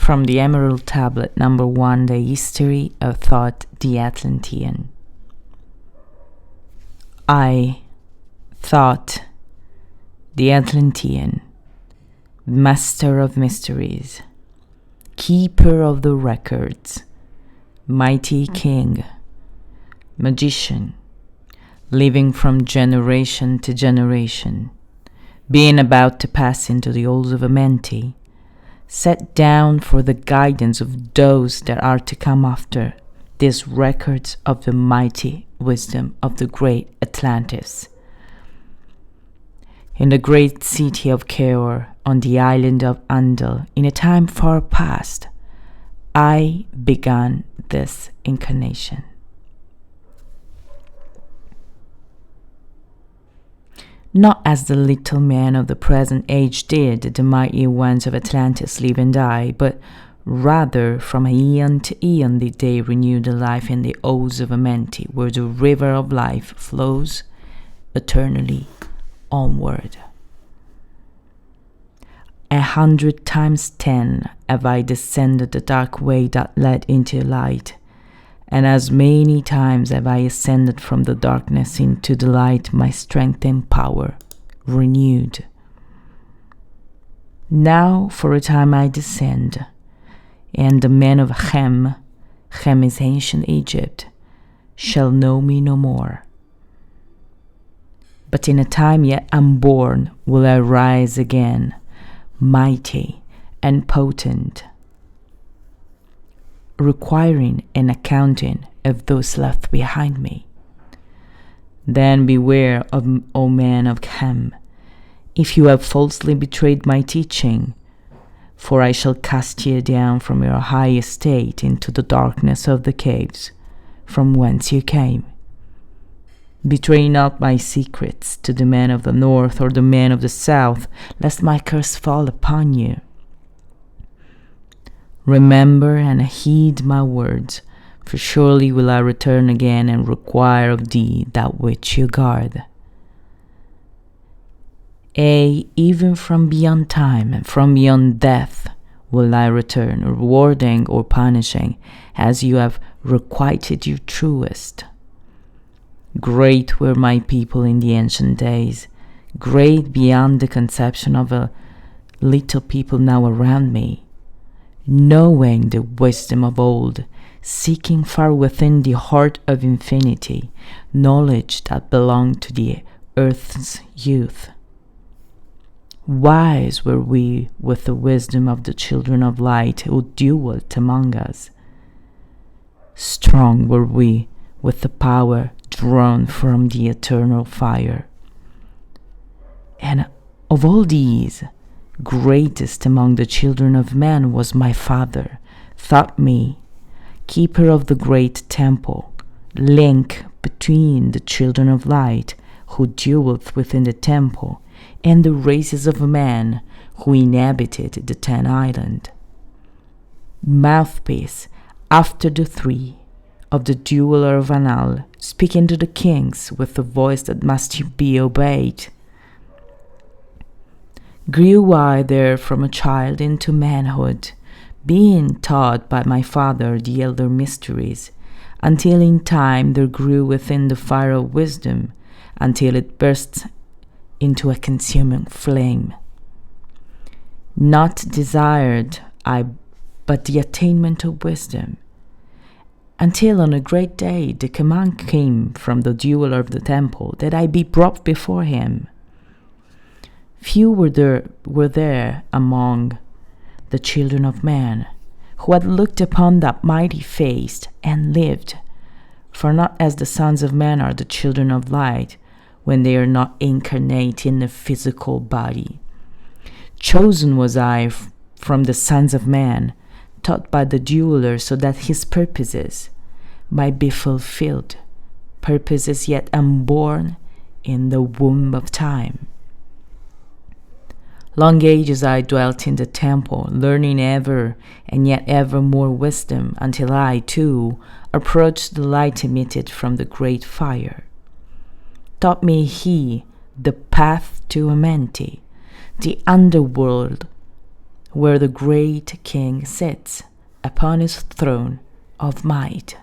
From the Emerald Tablet, number 1, The History of Thought, the Atlantean. I, Thought, the Atlantean, master of mysteries, keeper of the records, mighty king, magician, living from generation to generation, being about to pass into the halls of Amenti, set down for the guidance of those that are to come after, these records of the mighty wisdom of the great Atlantis. In the great city of Keor, on the island of Andal, in a time far past, I began this incarnation. Not as the little men of the present age did the mighty ones of Atlantis live and die, but rather from aeon to aeon did they renew the life in the halls of Amenti, where the river of life flows eternally onward. 100 times 10 have I descended the dark way that led into light, and as many times have I ascended from the darkness into the light, my strength and power renewed. Now for a time I descend, and the men of Chem is ancient Egypt, shall know me no more. But in a time yet unborn will I rise again, mighty and potent, requiring an accounting of those left behind me. Then beware of, O man of Chem, if you have falsely betrayed my teaching, for I shall cast you down from your high estate into the darkness of the caves, from whence you came. Betray not my secrets to the men of the north or the men of the south, lest my curse fall upon you. Remember and heed my words, for surely will I return again and require of thee that which you guard. Yea, even from beyond time and from beyond death will I return, rewarding or punishing, as you have requited your truest. Great were my people in the ancient days, great beyond the conception of a little people now around me, knowing the wisdom of old, seeking far within the heart of infinity, knowledge that belonged to the earth's youth. Wise were we with the wisdom of the children of light who dwelt among us. Strong were we with the power drawn from the eternal fire. And of all these, greatest among the children of men was my father, Thought Me, keeper of the great temple, link between the children of light who dwelt within the temple and the races of men who inhabited the 10 islands. Mouthpiece after the 3 of the jeweler of Anal, speaking to the kings with a voice that must be obeyed. Grew I there from a child into manhood, being taught by my father the elder mysteries, until in time there grew within the fire of wisdom, until it burst into a consuming flame. Not desired I but the attainment of wisdom, until on a great day the command came from the jeweler of the temple that I be brought before him. Few were there among the children of man who had looked upon that mighty face and lived, for not as the sons of man are the children of light, when they are not incarnate in the physical body. Chosen was I from the sons of man, taught by the jeweler so that his purposes might be fulfilled, purposes yet unborn in the womb of time. Long ages I dwelt in the temple, learning ever and yet ever more wisdom, until I, too, approached the light emitted from the great fire. Taught me he the path to Amenti, the underworld where the great king sits upon his throne of might.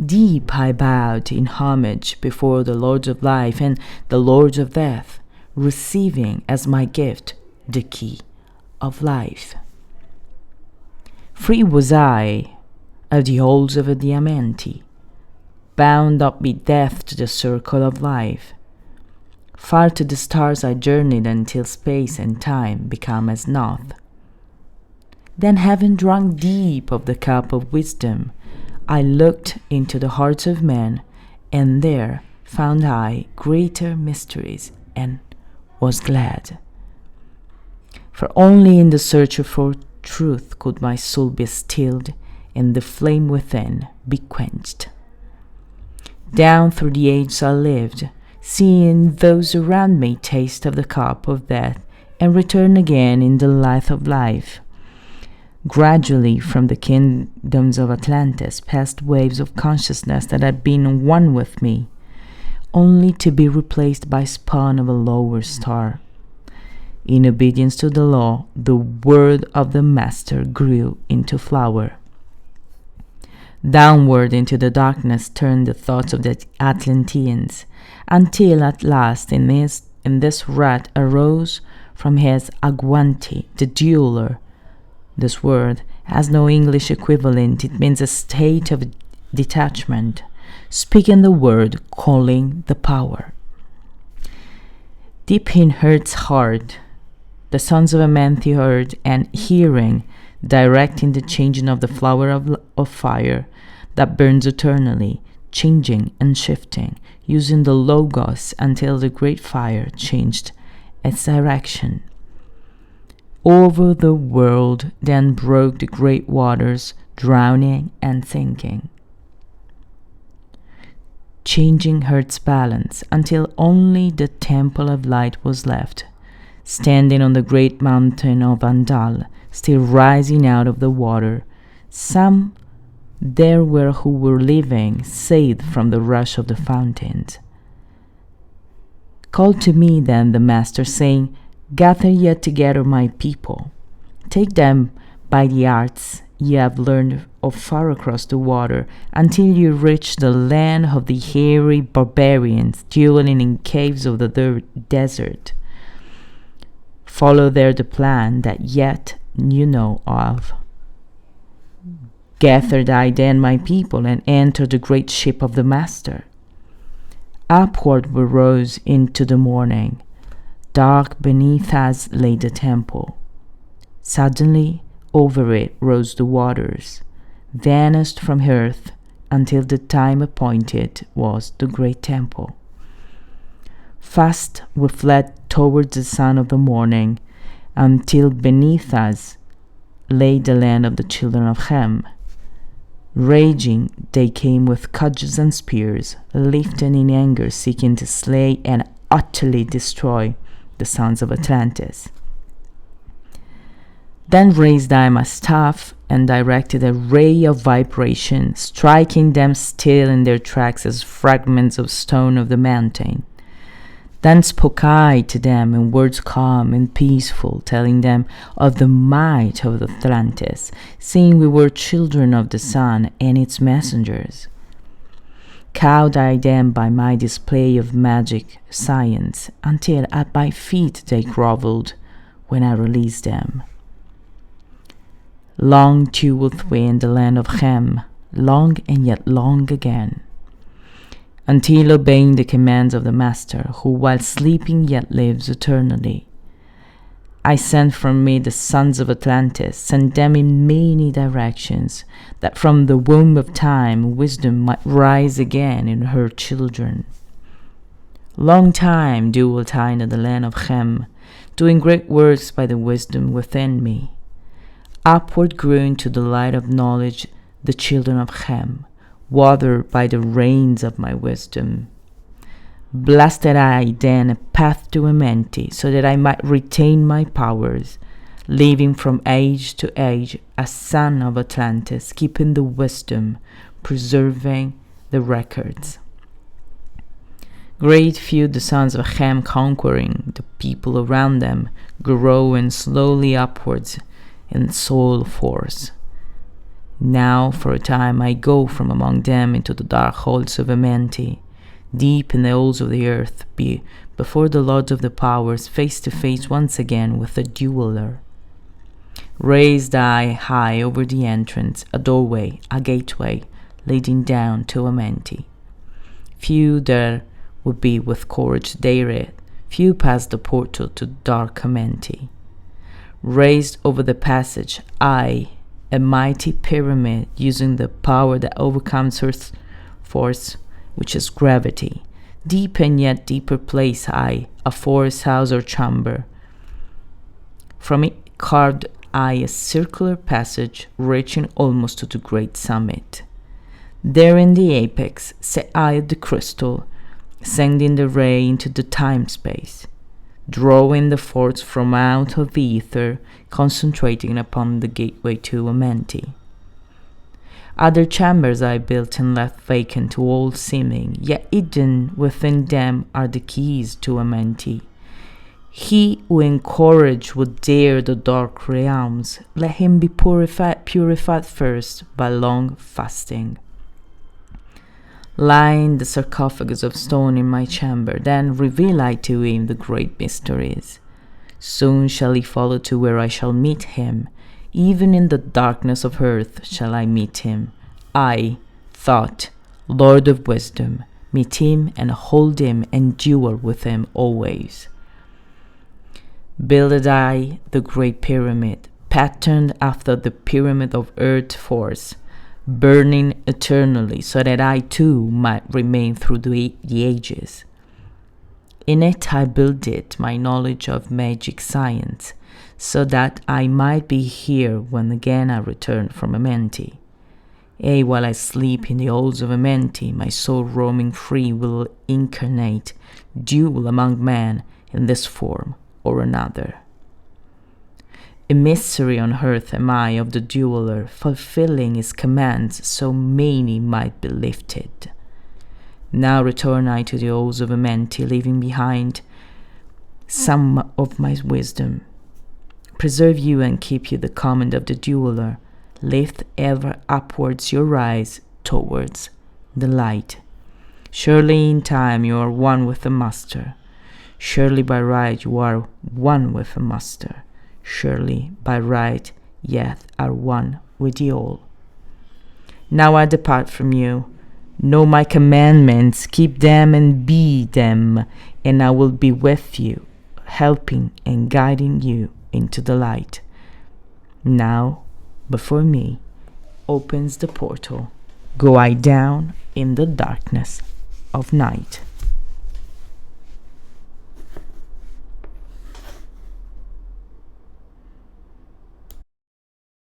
Deep I bowed in homage before the Lords of Life and the Lords of Death, receiving as my gift the key of life. Free was I of the holds of a diamante, bound up with death to the circle of life. Far to the stars I journeyed until space and time become as naught. Then, having drunk deep of the cup of wisdom, I looked into the hearts of men, and there found I greater mysteries, and was glad. For only in the search for truth could my soul be stilled, and the flame within be quenched. Down through the ages I lived, seeing those around me taste of the cup of death, and return again in the light of life. Gradually from the kingdoms of Atlantis passed waves of consciousness that had been one with me, only to be replaced by spawn of a lower star. In obedience to the law, the word of the master grew into flower. Downward into the darkness turned the thoughts of the Atlanteans, until at last in this rat arose from his aguante the jeweler. This word has no English equivalent. It means a state of detachment, speaking the word, calling the power. Deep in Earth's heart, the sons of Amenthi heard, and hearing, directing the changing of the flower of fire that burns eternally, changing and shifting, using the Logos until the great fire changed its direction. Over the world then broke the great waters, drowning and sinking, changing Earth's balance until only the temple of light was left, standing on the great mountain of Andal, still rising out of the water. Some there were who were living, saved from the rush of the fountains. Called to me then the master, saying, "Gather yet together my people. Take them by the arts ye have learned of far across the water, until you reach the land of the hairy barbarians dwelling in caves of the desert. Follow there the plan that yet you know of. Gather I then my people, and enter the great ship of the master." Upward we rose into the morning. Dark beneath us lay the temple. Suddenly over it rose the waters, vanished from earth until the time appointed was the great temple. Fast we fled towards the sun of the morning, until beneath us lay the land of the children of Shem. Raging they came with cudgels and spears, lifting in anger, seeking to slay and utterly destroy the sons of Atlantis. Then raised I my staff and directed a ray of vibration, striking them still in their tracks as fragments of stone of the mountain. Then spoke I to them in words calm and peaceful, telling them of the might of Atlantis, seeing we were children of the sun and its messengers. Cowed I them by my display of magic science, until at my feet they groveled when I released them. Long dwelt we in the land of Shem, long and yet long again, until obeying the commands of the Master, who while sleeping yet lives eternally, I sent from me the sons of Atlantis, sent them in many directions, that from the womb of time wisdom might rise again in her children. Long time dwelt I in the land of Shem, doing great works by the wisdom within me. Upward grew into the light of knowledge the children of Shem, watered by the rains of my wisdom. Blasted I then a path to Amenti, so that I might retain my powers, living from age to age a son of Atlantis, keeping the wisdom, preserving the records. Great few the sons of Ham conquering the people around them, growing slowly upwards in soul force. Now for a time I go from among them into the dark halls of Amenti, deep in the holes of the earth, before the Lord of the Powers, face to face once again with the jeweler. Raised I high over the entrance, a doorway, a gateway, leading down to Amenti. Few there would be with courage dare it, few pass the portal to dark Amenti. Raised over the passage, I, a mighty pyramid, using the power that overcomes earth's force, which is gravity. Deep and yet deeper place I, a forest house or chamber. From it carved I a circular passage reaching almost to the great summit. There in the apex set I the crystal, sending the ray into the time-space, drawing the force from out of the ether, concentrating upon the gateway to Amenti. Other chambers I built and left vacant to all seeming, yet hidden within them are the keys to Amenti. He who in courage would dare the dark realms, let him be purified first by long fasting. Line the sarcophagus of stone in my chamber, then reveal I to him the great mysteries. Soon shall he follow to where I shall meet him. Even in the darkness of earth shall I meet him. I, Thought, Lord of Wisdom, meet him and hold him and duel with him always. Builded I the great pyramid, patterned after the pyramid of earth force, burning eternally so that I too might remain through the ages. In it I builded my knowledge of magic science, so that I might be here when again I return from Amenti. Yea, while I sleep in the halls of Amenti, my soul roaming free will incarnate, duel among men in this form or another. A mystery on earth am I of the jeweler, fulfilling his commands so many might be lifted. Now return I to the halls of Amenti, leaving behind some of my wisdom. Preserve you and keep you the command of the jeweler. Lift ever upwards your eyes towards the light. Surely in time you are one with the Master. Surely by right you are one with the Master. Surely by right yet are one with the all. Now I depart from you. Know my commandments, keep them and be them, and I will be with you, helping and guiding you into the light. Now, before me, opens the portal. Go I down in the darkness of night.